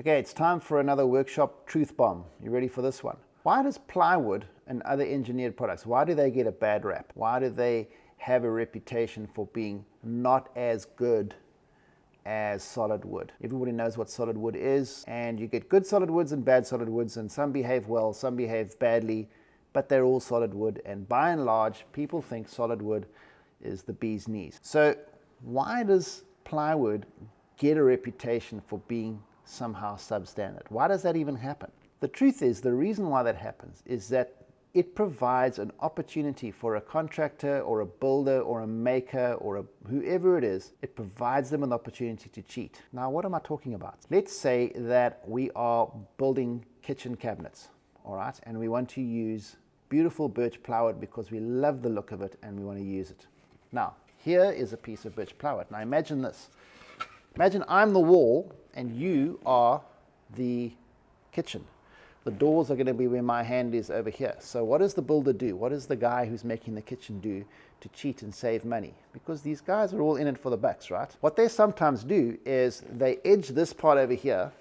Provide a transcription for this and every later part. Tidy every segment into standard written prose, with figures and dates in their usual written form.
Okay, it's time for another workshop truth bomb. You ready for this one? Why does plywood and other engineered products, why do they get a bad rap? Why do they have a reputation for being not as good as solid wood? Everybody knows what solid wood is, and you get good solid woods and bad solid woods, and some behave well, some behave badly, but they're all solid wood, and by and large, people think solid wood is the bee's knees. So why does plywood get a reputation for being somehow substandard? Why does that even happen? The truth is, the reason why that happens is that it provides an opportunity for a contractor or a builder or a maker or whoever it is, it provides them an opportunity to cheat. Now, what am I talking about? Let's say that we are building kitchen cabinets, all right, and we want to use beautiful birch plywood because we love the look of it and we want to use it. Now, here is a piece of birch plywood. Now, imagine this. Imagine I'm the wall and you are the kitchen. The doors are going to be where my hand is over here. So what does the builder do? What does the guy who's making the kitchen do to cheat and save money? Because these guys are all in it for the bucks, right? What they sometimes do is they edge this part over here,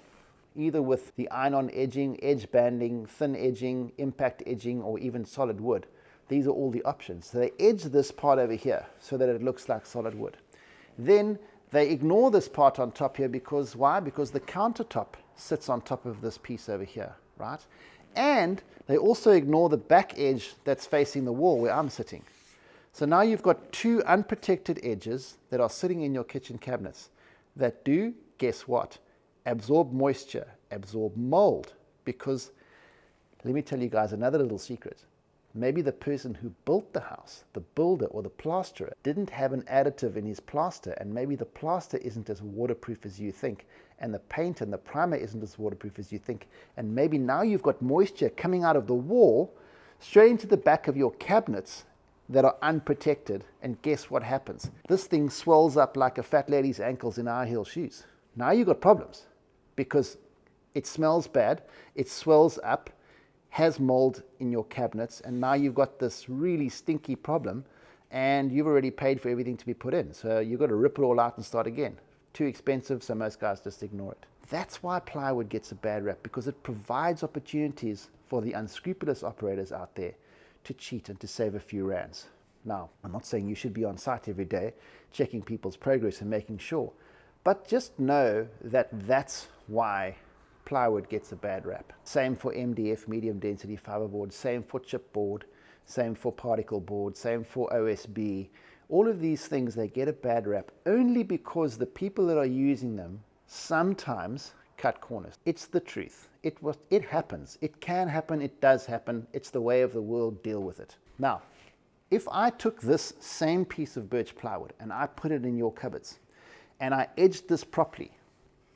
either with the iron-on edging, edge banding, thin edging, impact edging, or even solid wood. These are all the options. So they edge this part over here so that it looks like solid wood. Then they ignore this part on top here because why? Because the countertop sits on top of this piece over here, right? And they also ignore the back edge that's facing the wall where I'm sitting. So now you've got two unprotected edges that are sitting in your kitchen cabinets that do, guess what? Absorb moisture, absorb mold. Because, let me tell you guys another little secret. Maybe the person who built the house, the builder or the plasterer, didn't have an additive in his plaster, and maybe the plaster isn't as waterproof as you think, and the paint and the primer isn't as waterproof as you think, and maybe now you've got moisture coming out of the wall straight into the back of your cabinets that are unprotected, and guess what happens? This thing swells up like a fat lady's ankles in high heel shoes. Now you've got problems because it smells bad, it swells up, has mold in your cabinets, and now you've got this really stinky problem, and you've already paid for everything to be put in. So you've got to rip it all out and start again. Too expensive, so most guys just ignore it. That's why plywood gets a bad rap, because it provides opportunities for the unscrupulous operators out there to cheat and to save a few rands. Now, I'm not saying you should be on site every day checking people's progress and making sure, but just know that that's why plywood gets a bad rap. Same for MDF, medium density fiberboard, same for chipboard, same for particle board, same for OSB. All of these things, they get a bad rap only because the people that are using them sometimes cut corners. It's the truth. It happens. It can happen. It does happen. It's the way of the world. Deal with it. Now, if I took this same piece of birch plywood and I put it in your cupboards and I edged this properly,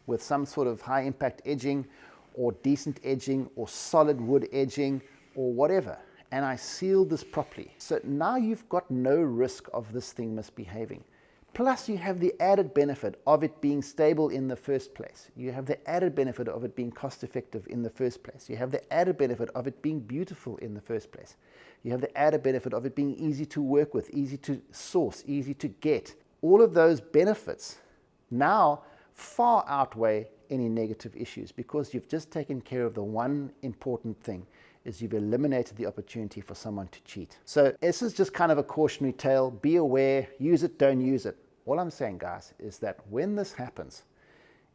with some sort of high impact edging or decent edging or solid wood edging or whatever, and I sealed this properly. So now you've got no risk of this thing misbehaving. Plus you have the added benefit of it being stable in the first place. You have the added benefit of it being cost effective in the first place. You have the added benefit of it being beautiful in the first place. You have the added benefit of it being easy to work with, easy to source, easy to get. All of those benefits now far outweigh any negative issues because you've just taken care of the one important thing, is you've eliminated the opportunity for someone to cheat. So this is just kind of a cautionary tale. Be aware, use it, don't use it. All I'm saying, guys, is that when this happens,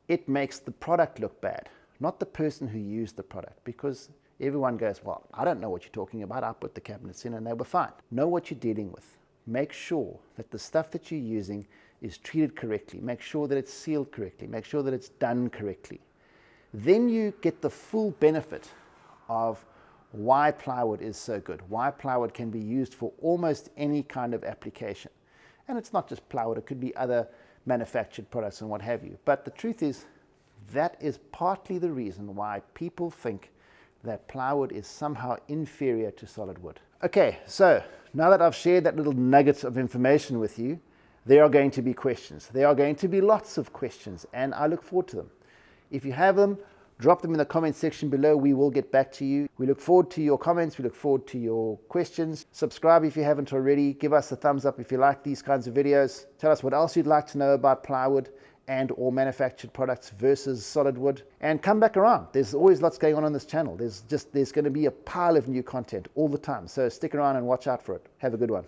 it makes the product look bad, not the person who used the product, because everyone goes, well, I don't know what you're talking about. I put the cabinets in and they were fine. Know what you're dealing with. Make sure that the stuff that you're using is treated correctly. Make sure that it's sealed correctly. Make sure that it's done correctly. Then you get the full benefit of why plywood is so good, why plywood can be used for almost any kind of application. And it's not just plywood, it could be other manufactured products and what have you. But the truth is, that is partly the reason why people think that plywood is somehow inferior to solid wood. Okay, so now that I've shared that little nugget of information with you, there are going to be questions. There are going to be lots of questions, and I look forward to them. If you have them, drop them in the comment section below. We will get back to you. We look forward to your comments. We look forward to your questions. Subscribe if you haven't already. Give us a thumbs up if you like these kinds of videos. Tell us what else you'd like to know about plywood, and or manufactured products versus solid wood, and come back around. There's always lots going on this channel. There's going to be a pile of new content all the time, so stick around and watch out for it. Have a good one.